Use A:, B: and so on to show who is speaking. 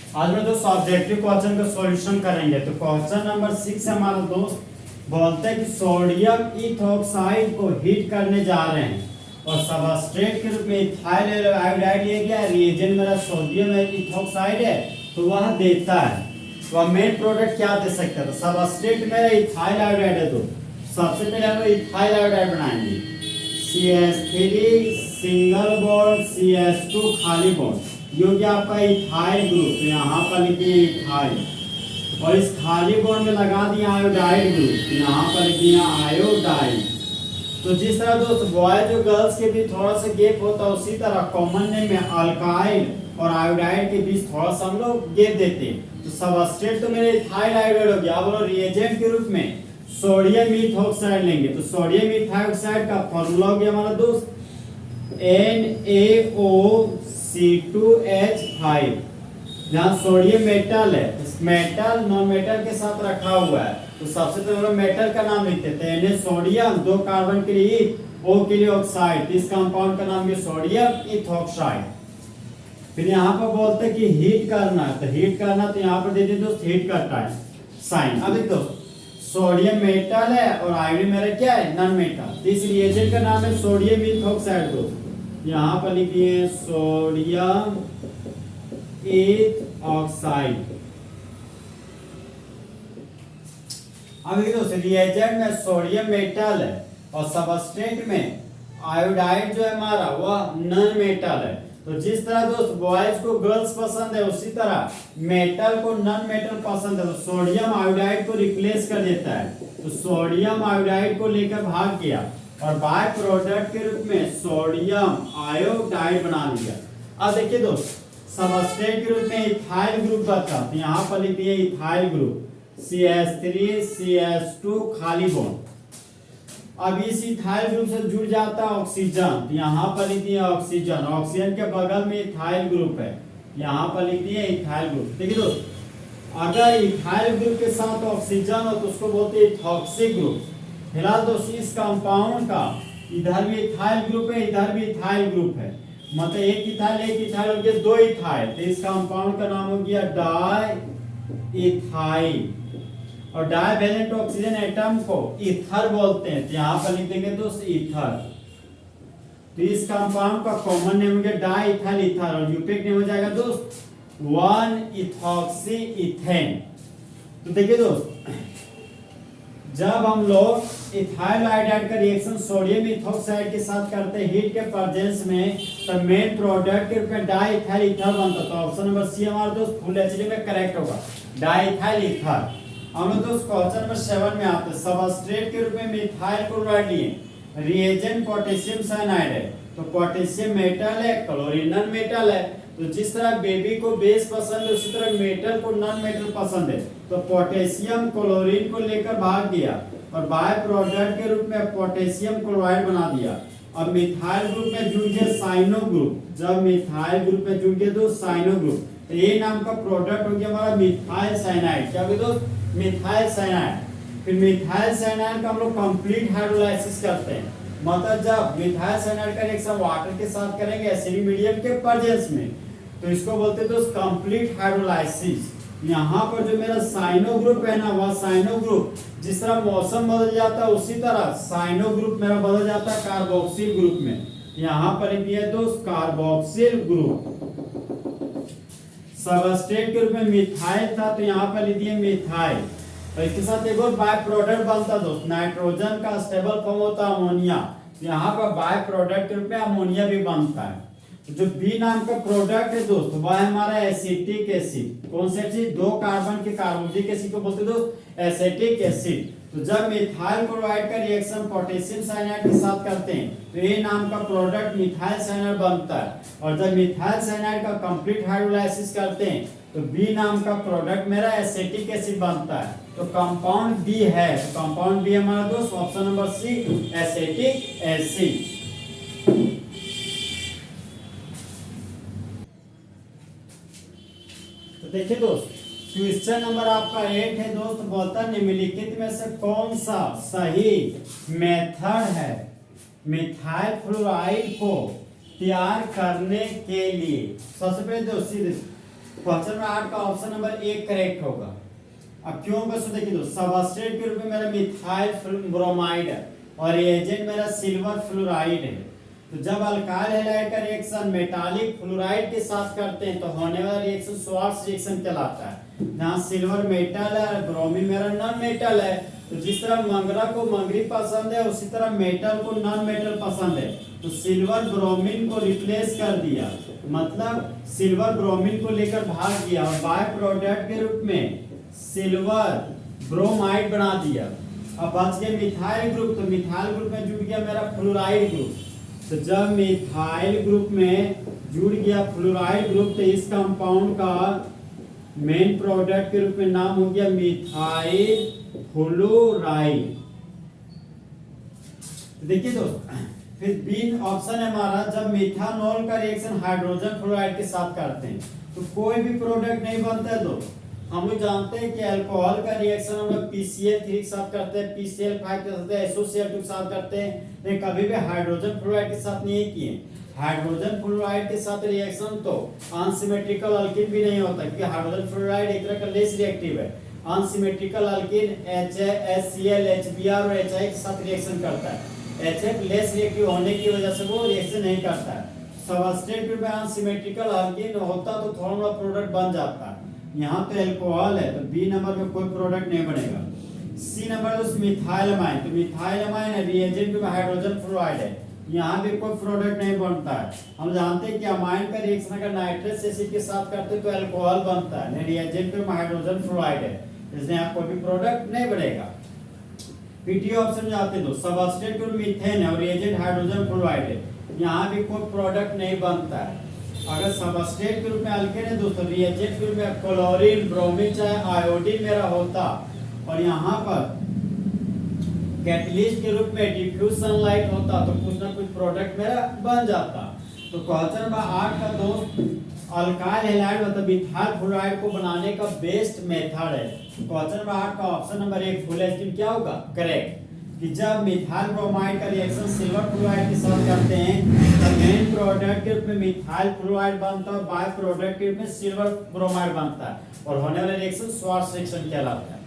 A: आज में दोस्त ऑब्जेक्टिव क्वेश्चन का सॉल्यूशन करेंगे। तो क्वेश्चन नंबर 6 हमारा दोस्त बोलते हैं कि सोडियम इथॉक्साइड को हीट करने जा रहे हैं और सबस्ट्रेट के रूप में इथाइल आयोडाइड लिया गया। रिएजेंट मेरा सोडियम इथॉक्साइड है तो वह देता है। तो मेन प्रोडक्ट क्या दे सकता है? तो सबस्ट्रेट मेरा इथाइल आयोडाइड है। तो सबसे पहले हम इथाइल आयोडाइड बनाएंगे। CH3 सिंगल बॉन्ड CH2 खाली बॉन्ड, ये हो गया आपका इथाइल ग्रुप। तो यहाँ पर लिखिए इथाइल और इस खाली बॉन्ड में लगा दिया आयोडाइड ग्रुप। तो यहाँ पर लिख दिया आयोडाइड। तो जिस तरह दोस्त बॉयज और गर्ल्स के बीच थोड़ा सा गैप होता है उसी तरह कॉमन नेम में अल्काइल और आयोडाइड के बीच थोड़ा सा हम लोग गैप देते हैं। तो सबस्ट्रेट तो मेरे इथाइल आयोडाइड हो गया। अब बोलो रिएजेंट के रूप में सोडियम इथॉक्साइड लेंगे। तो सोडियम इथॉक्साइड का फॉर्मूला हो गया हमारा दोस्त NaOC2H5। जहाँ सोडियम मेटल है, इस मेटल नॉन मेटल के साथ रखा हुआ है। तो सबसे पहले हम लोग मेटल का नाम लिखते थे। Na सोडियम, 2 कार्बन के लिए O के लिए ऑक्साइड। इस कंपाउंड का नाम है सोडियम इथॉक्साइड। फिर यहाँ पर बोलते हैं कि हीट करना है। तो हीट करना तो यहाँ पर दे दीजिए दोस्त हीट करता है साइन। अब देखो सोडियम मेटल है और आयोडीन मेरा क्या है? Non metal. तो इस रिएजेंट का नाम है सोडियम इथॉक्साइड। दोस्त यहाँ पर लिखिए सोडियम इथॉक्साइड। अब दोस्त रिएजेंट में सोडियम मेटल है और सबस्ट्रेट में आयोडाइड जो है हमारा वह नॉन मेटल है। तो जिस तरह दोस्त बॉयज को गर्ल्स पसंद है उसी तरह मेटल को नॉन मेटल पसंद है। तो सोडियम आयोडाइड को रिप्लेस कर देता है। तो सोडियम आयोडाइड को लेकर भाग गया और बाय प्रोडक्ट के रूप में सोडियम आयोडाइड बना लिया। अब देखिए दोस्त सबस्ट्रेट के रूप में इथाइल ग्रुप बचा। तो यहाँ पर लिख दिए इथाइल ग्रुप CH3 CH2 खाली बॉन्ड। अब इस इथाइल ग्रुप से जुड़ जाता है ऑक्सीजन। तो यहाँ पर लिख दिया ऑक्सीजन। ऑक्सीजन के बगल में इथाइल ग्रुप है, यहाँ पर लिख दिया इथाइल ग्रुप। देखिए दोस्त अगर इथाइल ग्रुप के साथ ऑक्सीजन हो तो उसको बोलते हैं इथॉक्सिक ग्रुप। फिलहाल दोस्त इस कंपाउंड का इधर भी इथाइल ग्रुप है, इधर भी इथाइल ग्रुप है। मतलब एक इथाइल हो गया, 2 इथाइल। तो इस कंपाउंड का नाम हो गया डाई इथाइल। और डाइवैलेंट ऑक्सीजन एटम को ईथर बोलते हैं। तो यहाँ पर लिख देंगे दोस्त ईथर। तो इस कंपाउंड का कॉमन नेम हो गया डाई इथाइल ईथर और यूपिक नेम हो जाएगा दोस्त 1-इथॉक्सी इथेन। तो देखिए दोस्त जब हम लोग इथाइल आयोडाइड का रिएक्शन सोडियम इथॉक्साइड के साथ करते हैं हीट के प्रेजेंस में तो मेन प्रोडक्ट के रूप में डाई इथाइल ईथर बनता। तो ऑप्शन नंबर सी हमारा दोस्त फुल एचडी में करेक्ट होगा, डाई इथाइल ईथर। हम लोग दोस्त क्वेश्चन नंबर 7 में आते हैं। सबस्ट्रेट के रूप में मिथाइल क्लोराइड लिए, रिएजेंट पोटेशियम साइनाइड है। तो पोटेशियम मेटल है, क्लोरीन नॉन मेटल है। तो जिस तरह बेबी को बेस पसंद है उसी तरह मेटल को नॉन मेटल पसंद है। तो पोटेशियम क्लोरीन को लेकर भाग गया और बाय प्रोडक्ट के रूप में पोटेशियम क्लोराइड बना दिया। अब मिथाइल ग्रुप में जुड़ गया साइनो ग्रुप। जब मिथाइल ग्रुप में जुड़ गया तो साइनो ग्रुप, तो ये नाम का प्रोडक्ट हो गया हमारा मिथाइल साइनाइड। क्या दोस्त? Methyl cyanide. फिर मिथाइल साइनाइड का हम लोग कंप्लीट हाइड्रोलाइसिस करते हैं। मतलब जब मिथाइल साइनाइड का रिएक्शन वाटर के साथ करेंगे एसिडिक मीडियम के प्रेजेंस में तो इसको बोलते हैं दोस्त कंप्लीट हाइड्रोलाइसिस। यहाँ पर जो मेरा साइनो ग्रुप है ना वह साइनो ग्रुप जिस तरह मौसम बदल जाता है उसी तरह साइनो ग्रुप मेरा बदल जाता है कार्बोक्सिल ग्रुप में। यहाँ पर लिख दिया दोस्त कार्बोक्सिल ग्रुप। सबस्ट्रेट के रूप में मिथाइल था तो यहाँ पर लिख दिए मिथाइल। और इसके साथ एक और बाय प्रोडक्ट बनता दोस्त, नाइट्रोजन का स्टेबल फॉर्म होता है अमोनिया। यहाँ पर बाय प्रोडक्ट के रूप में अमोनिया भी बनता है। जो बी नाम का प्रोडक्ट है दोस्त वह है हमारा एसिटिक एसिड। कौन सा एसिड? 2 कार्बन के कार्बोक्सिलिक एसिड को बोलते दोस्त एसिटिक एसिड। तो जब मिथाइल क्लोराइड का रिएक्शन पोटेशियम साइनाइड के साथ करते हैं तो ये नाम का प्रोडक्ट मिथाइल साइनाइड बनता है। और जब मिथाइल साइनाइड का कंप्लीट हाइड्रोलाइसिस करते हैं तो बी नाम का प्रोडक्ट मेरा एसिटिक एसिड बनता है। तो कंपाउंड बी है, तो कंपाउंड बी हमारा दोस्त option number C acetic acid. तो देखिए दोस्त क्वेश्चन नंबर आपका 8 है दोस्त। बोलता निम्नलिखित में से कौन सा सही मेथड है मिथाइल फ्लोराइड को तैयार करने के लिए? सबसे पहले दोस्त क्वेश्चन नंबर 8 का ऑप्शन नंबर 1 करेक्ट होगा। अब क्यों बस देखिए दोस्त, सबस्ट्रेट के रूप में मेरा मिथाइल ब्रोमाइड है और रिएजेंट मेरा सिल्वर फ्लोराइड है। तो जब अल्काइल हैलाइड का रिएक्शन मेटालिक फ्लोराइड के साथ करते हैं तो होने वाला रिएक्शन स्वार्ट्ज रिएक्शन कहलाता है। जहाँ सिल्वर मेटल है, ब्रोमीन मेरा नॉन मेटल है। तो जिस तरह मंगरा को मंगरी पसंद है उसी तरह मेटल को नॉन मेटल पसंद है। तो सिल्वर ब्रोमीन को रिप्लेस कर दिया, मतलब सिल्वर ब्रोमीन को लेकर भाग गया और बाय प्रोडक्ट के रूप में सिल्वर ब्रोमाइड बना दिया। अब बच गया मिथाइल ग्रुप, तो मिथाइल ग्रुप में जुड़ गया मेरा फ्लोराइड ग्रुप। तो जब मिथाइल ग्रुप में जुड़ गया फ्लोराइड ग्रुप तो इस कंपाउंड का मेन प्रोडक्ट के रूप में नाम हो गया मिथाइल फ्लोराइड। देखिए दोस्त, फिर बी ऑप्शन है हमारा, जब मिथानॉल का रिएक्शन हाइड्रोजन फ्लोराइड के साथ करते हैं तो कोई भी प्रोडक्ट नहीं बनता है दोस्त। हम लोग जानते हैं कि अल्कोहल का रिएक्शन हम लोग PCl3 के साथ करते हैं, PCl5 के साथ, SOCl2 के साथ करते हैं, लेकिन कभी भी हाइड्रोजन फ्लोराइड के साथ नहीं किए। हाइड्रोजन फ्लोराइड के साथ रिएक्शन तो अनसिमेट्रिकल अल्कीन भी नहीं होता, क्योंकि हाइड्रोजन फ्लोराइड एक तरह का लेस रिएक्टिव है। अनसिमेट्रिकल अल्कीन HCl, HBr और HI के साथ रिएक्शन करता है। HF लेस रिएक्टिव होने की वजह से वो रिएक्शन नहीं करता है। सबस्ट्रेट में अनसिमेट्रिकल अल्कीन होता तो थोड़ा बड़ा प्रोडक्ट बन जाता है। यहाँ तो अल्कोहल है तो बी नंबर में कोई प्रोडक्ट नहीं बनेगा। सी नंबर उस मिथाइलमाइन, तो मिथाइलमाइन है रिएजेंट में हाइड्रोजन फ्लोराइड है, यहाँ भी कोई प्रोडक्ट नहीं बनता है। हम जानते हैं कि अमाइन का रिएक्शन अगर नाइट्रस एसिड के साथ करते हैं तो अल्कोहल बनता है, रिएजेंट में हाइड्रोजन फ्लोराइड है, इसलिए यहाँ कोई भी प्रोडक्ट नहीं बनेगा। पीटी ऑप्शन जाते हैं तो सबस्ट्रेट में मीथेन है और रिएजेंट हाइड्रोजन फ्लोराइड है, यहाँ भी कोई प्रोडक्ट नहीं बनता है। अगर सबस्ट्रेट के रूप में अल्केन है दोस्तों, रिएजेंट के रूप में क्लोरीन, ब्रोमीन चाहे आयोडीन मेरा होता और यहाँ पर कैटलिस्ट के रूप में डिफ्यूज सनलाइट होता तो कुछ ना कुछ प्रोडक्ट मेरा बन जाता। तो क्वेश्चन नंबर 8 का दोस्त अल्काइल हैलाइड मतलब मिथाइल फ्लोराइड को बनाने का बेस्ट मेथड है। क्वेश्चन नंबर 8 का ऑप्शन नंबर 1 फुल एस्टीम क्या होगा करेक्ट, कि जब मिथाइल ब्रोमाइड का रिएक्शन सिल्वर फ्लोराइड के साथ करते हैं तो मेन प्रोडक्ट के रूप में मिथाइल फ्लोराइड बनता है और बाय प्रोडक्ट के रूप में सिल्वर ब्रोमाइड बनता है और होने वाला रिएक्शन स्वार्ट्ज रिएक्शन कहलाता है।